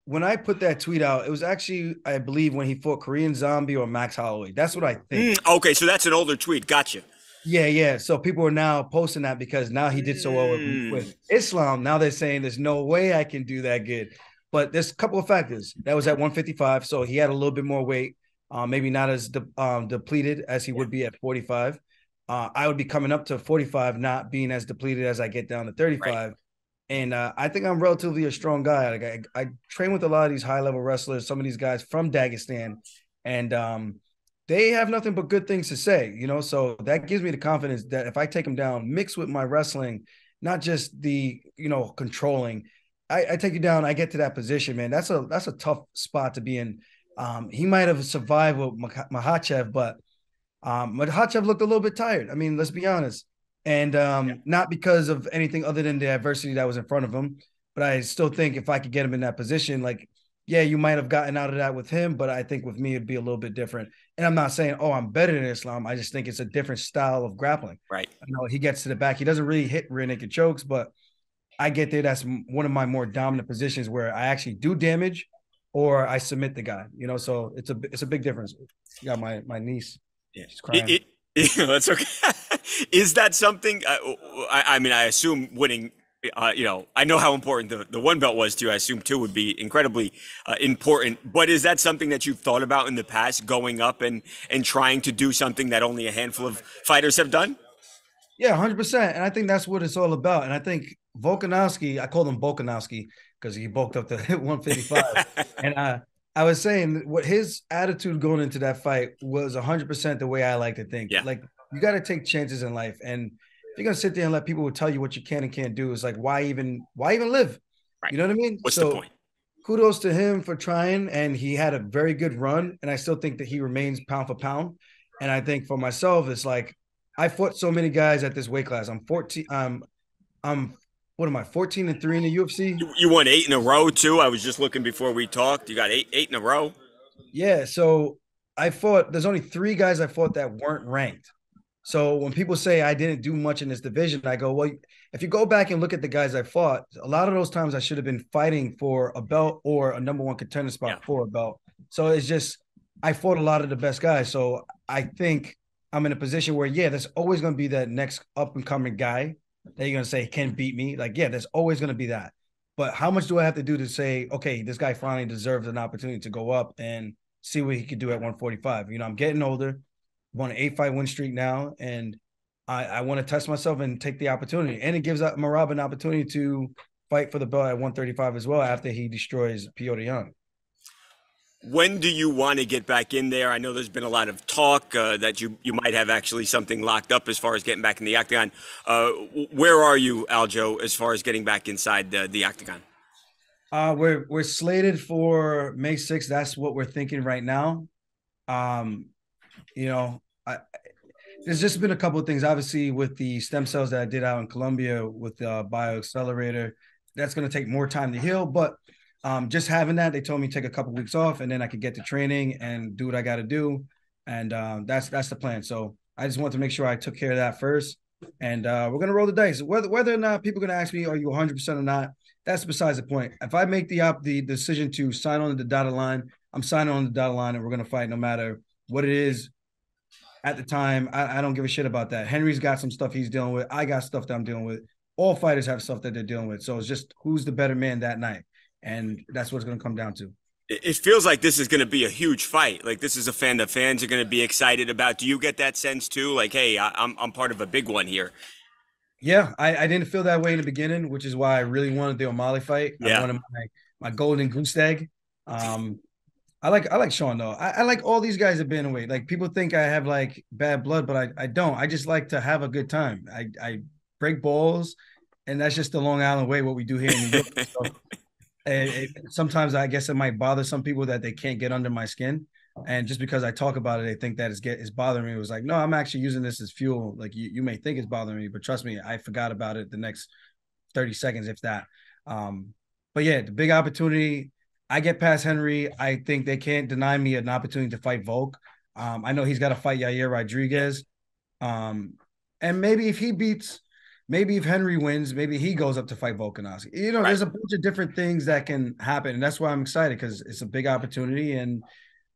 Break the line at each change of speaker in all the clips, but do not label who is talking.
when I put that tweet out, it was actually, I believe, when he fought Korean Zombie or Max Holloway. That's what I think.
Okay, so that's an older tweet. Gotcha.
Yeah, yeah. So people are now posting that because now he did so well with
Mm,
Islam. Now they're saying there's no way I can do that good. But there's a couple of factors. That was at 155, so he had a little bit more weight. Maybe not as depleted as he
yeah,
would be at 45. I would be coming up to 45, not being as depleted as I get down to
right.
35. And I think I'm relatively a strong guy. Like I train with a lot of these high level wrestlers, some of these guys from Dagestan, and they have nothing but good things to say, you know. So that gives me the confidence that if I take them down, mixed with my wrestling, not just the controlling, I take you down, I get to that position, man. That's a tough spot to be in. He might have survived with Makhachev, but Makhachev looked a little bit tired. I mean, let's be honest. And
Yeah.
not because of anything other than the adversity that was in front of him. But I still think if I could get him in that position, like, yeah, you might have gotten out of that with him, but I think with me, it'd be a little bit different. And I'm not saying, oh, I'm better than Islam. I just think it's a different style of grappling.
Right.
You know, he gets to the back. He doesn't really hit rear naked chokes, but I get there. That's one of my more dominant positions where I actually do damage or I submit the guy, you know, so it's a big difference. You got my niece.
Yeah.
She's crying.
That's okay. Is that something? I mean, I assume winning. I know how important the one belt was to you. I assume two would be incredibly important. But is that something that you've thought about in the past, going up and trying to do something that only a handful of fighters have done?
Yeah, 100%. And I think that's what it's all about. And I think Volkanovski, I called him Volkanovski because he bulked up to 155. And I was saying what his attitude going into that fight was 100% the way I like to think.
Yeah.
Like, you got to take chances in life. And if you're going to sit there and let people tell you what you can and can't do, it's like, why even live?
Right.
You know what I mean?
What's the
So
point?
kudos to him for trying. And he had a very good run. And I still think that he remains pound for pound. And I think for myself, it's like, I fought so many guys at this weight class. I'm 14. I'm what am I? 14-3 in the UFC.
You won eight in a row too. I was just looking before we talked. You got eight in a row.
Yeah. So I fought. There's only three guys I fought that weren't ranked. So when people say I didn't do much in this division, I go, well, if you go back and look at the guys I fought, a lot of those times I should have been fighting for a belt or a number one contender
Yeah.
spot for a belt. So it's just I fought a lot of the best guys. So I think I'm in a position where, yeah, there's always going to be that next up and coming guy that you're going to say can beat me. Like, yeah, there's always going to be that. But how much do I have to do to say, okay, this guy finally deserves an opportunity to go up and see what he could do at 145? You know, I'm getting older, won an 8-fight win streak now, and I want to test myself and take the opportunity. And it gives Marab an opportunity to fight for the belt at 135 as well after he destroys Piotr Young.
When do you want to get back in there? I know there's been a lot of talk that you might have actually something locked up as far as getting back in the octagon. Where are you, Aljo, as far as getting back inside the octagon?
We're slated for May 6th. That's what we're thinking right now. Um, you know, there's just been a couple of things. Obviously, with the stem cells that I did out in Colombia with the bioaccelerator, that's going to take more time to heal. But just having that, they told me to take a couple of weeks off, and then I could get to training and do what I got to do. And that's the plan. So I just want to make sure I took care of that first. And we're gonna roll the dice. Whether or not people are gonna ask me, "Are you 100% or not?" That's besides the point. If I make the decision to sign on the dotted line, I'm signing on the dotted line, and we're gonna fight no matter what it is at the time. I don't give a shit about that. Henry's got some stuff he's dealing with. I got stuff that I'm dealing with. All fighters have stuff that they're dealing with. So it's just who's the better man that night. And that's what it's going to come down to.
It feels like this is going to be a huge fight. Like this is a fan that fans are going to be excited about. Do you get that sense too? Like, hey, I'm part of a big one here.
Yeah, I didn't feel that way in the beginning, which is why I really wanted the O'Malley fight. I
Yeah.
wanted my golden goose egg. I like Sean though. I like all these guys that been away. Like people think I have like bad blood, but I don't. I just like to have a good time. I break balls, and that's just the Long Island way. What we do here in New York. So, sometimes I guess it might bother some people that they can't get under my skin. And just because I talk about it, they think that it's bothering me. It was like, no, I'm actually using this as fuel. Like you may think it's bothering me, but trust me, I forgot about it the next 30 seconds, if that. But yeah, the big opportunity. I get past Henry. I think they can't deny me an opportunity to fight Volk. I know he's got to fight Yair Rodriguez. And maybe if he beats maybe if Henry wins, maybe he goes up to fight Volkanovski. You know,
Right.
there's a bunch of different things that can happen, and that's why I'm excited because it's a big opportunity. And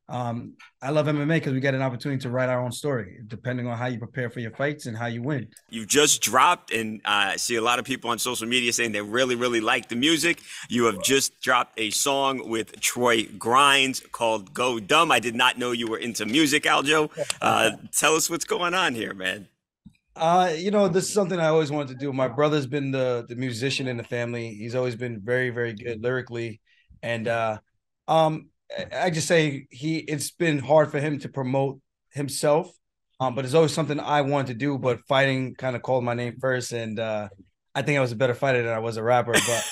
I love MMA because we get an opportunity to write our own story, depending on how you prepare for your fights and how you win.
You just dropped, and I see a lot of people on social media saying they really, really like the music. You have just dropped a song with Troy Grindz called Go Dumb. I did not know you were into music, Aljo. Tell us what's going on here, man.
You know, this is something I always wanted to do. My brother's been the musician in the family. He's always been very, very good lyrically. And um I just say it's been hard for him to promote himself. But it's always something I wanted to do, but fighting kind of called my name first. And I think I was a better fighter than I was a rapper. But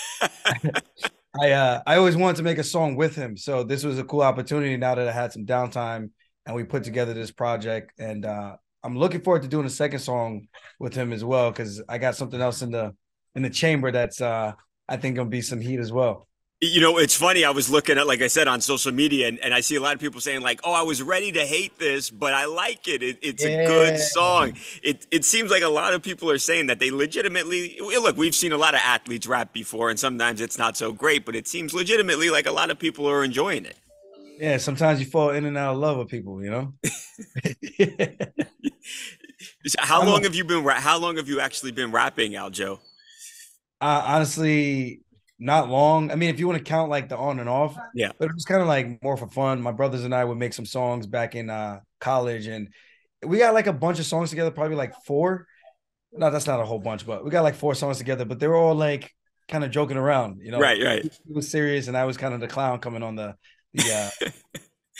I always wanted to make a song with him. So this was a cool opportunity now that I had some downtime and we put together this project. And I'm looking forward to doing a second song with him as well, because I got something else in the chamber that's I think gonna be some heat as well.
You know, it's funny. I was looking at, like I said, on social media, and I see a lot of people saying, like, oh, I was ready to hate this, but I like it. It's a good
Yeah.
song. It seems like a lot of people are saying that they legitimately look, we've seen a lot of athletes rap before, and sometimes it's not so great, but it seems legitimately like a lot of people are enjoying it.
Yeah, sometimes you fall in and out of love with people, you know?
How
I'm
long
a,
have you been how long have you actually been rapping, Aljo?
honestly not long. I mean, if you want to count like the on and off,
Yeah.
but it was kind of like more for fun. My brothers and I would make some songs back in college, and we got like a bunch of songs together, probably like four. No, that's not a whole bunch, but we got like four songs together, but they were all like kind of joking around, you know.
Right, right.
He was serious and I was kind of the clown coming on the uh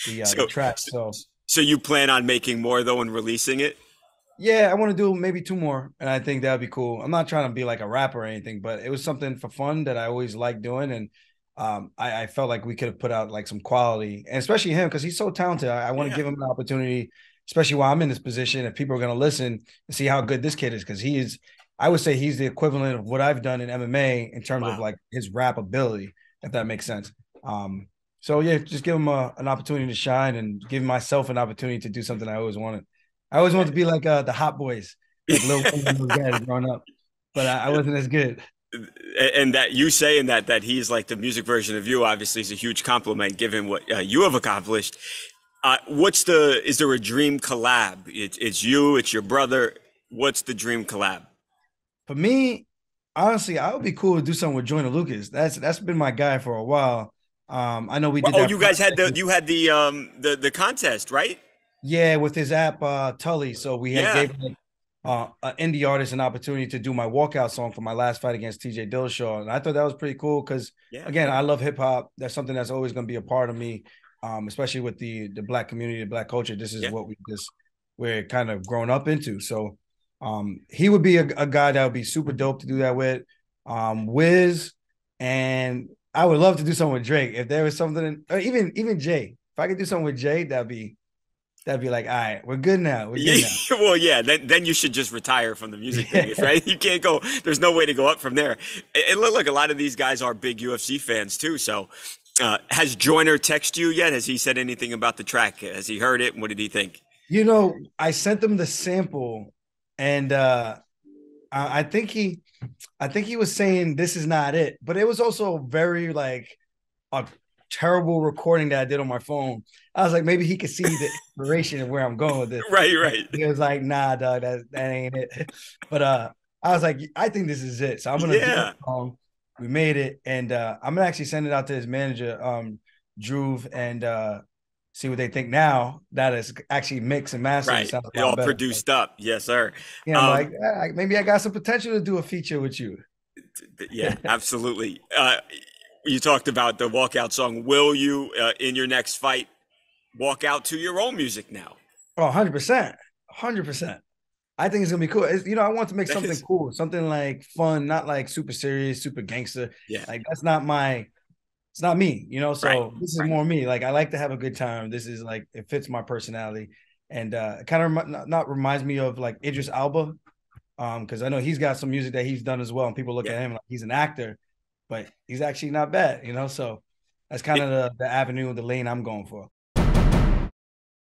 the
So,
track. So
so you plan on making more though and releasing it?
yeah, I want to do maybe two more, and I think that would be cool. I'm not trying to be like a rapper or anything, but it was something for fun that I always liked doing, and I felt like we could have put out like some quality, and especially him because he's so talented. I want to
Yeah.
give him an opportunity, especially while I'm in this position. If people are going to listen and see how good this kid is, because he is, I would say he's the equivalent of what I've done in MMA in terms of
Wow.
like his rap ability, if that makes sense. So yeah, just give him an opportunity to shine and give myself an opportunity to do something I always wanted. I always wanted to be like the Hot Boys, like Lil Wayne and those guys growing up, but I wasn't as good.
And that you saying that he's like the music version of you obviously is a huge compliment given what you have accomplished. Is there a dream collab? It's you, it's your brother. What's the dream collab?
For me, honestly, I would be cool to do something with Joyner Lucas. That's been my guy for a while. I know we
Well,
did
oh,
that
you guys had
project,
the contest, right?
yeah, with his app Tully. So we had
Yeah,
gave like, an indie artist an opportunity to do my walkout song for my last fight against TJ Dillashaw, and I thought that was pretty cool because
yeah.
again, I love hip hop. That's something that's always going to be a part of me, especially with the black community, the black culture. This is
Yeah.
what we're kind of grown up into. So, he would be a guy that would be super dope to do that with. Wiz, and I would love to do something with Drake if there was something, or even Jay. If I could do something with Jay, that'd be like, all right, we're good now. We're
Yeah,
good now.
well, yeah. Then you should just retire from the music business,
Yeah.
right? You can't go. There's no way to go up from there. And look, a lot of these guys are big UFC fans too. So, has Joyner texted you yet? Has he said anything about the track? Has he heard it? What did he think?
You know, I sent him the sample, and I think he was saying this is not it, but it was also very like a terrible recording that I did on my phone. I was like, maybe he could see the inspiration of where I'm going with this.
Right, right.
He was like, nah, dog, that ain't it. But I was like, I think this is it. So I'm gonna do the
Yeah,
song. We made it, and I'm gonna actually send it out to his manager, Drew, and see what they think now that it's actually mixed and mastered. It
right.
sounds a
It
lot
all
better. So,
produced up. Yes, sir.
yeah, I'm
Um,
like, maybe I got some potential to do a feature with you.
yeah, absolutely. You talked about the walkout song. Will you, in your next fight, walk out to your own music now?
Oh, 100%. 100%. I think it's gonna be cool. You know, I want to make
That
something
is,
cool, something like fun, not like super serious, super gangster.
yeah,
Like that's not my, it's not me, you know.
right.
So this is more me. Like I like to have a good time. This is like it fits my personality, and it kind of not reminds me of like Idris Alba, because I know he's got some music that he's done as well, and people look
Yeah.
at him like he's an actor, but he's actually not bad, you know. So that's kind
It,
of the avenue, the lane I'm going for.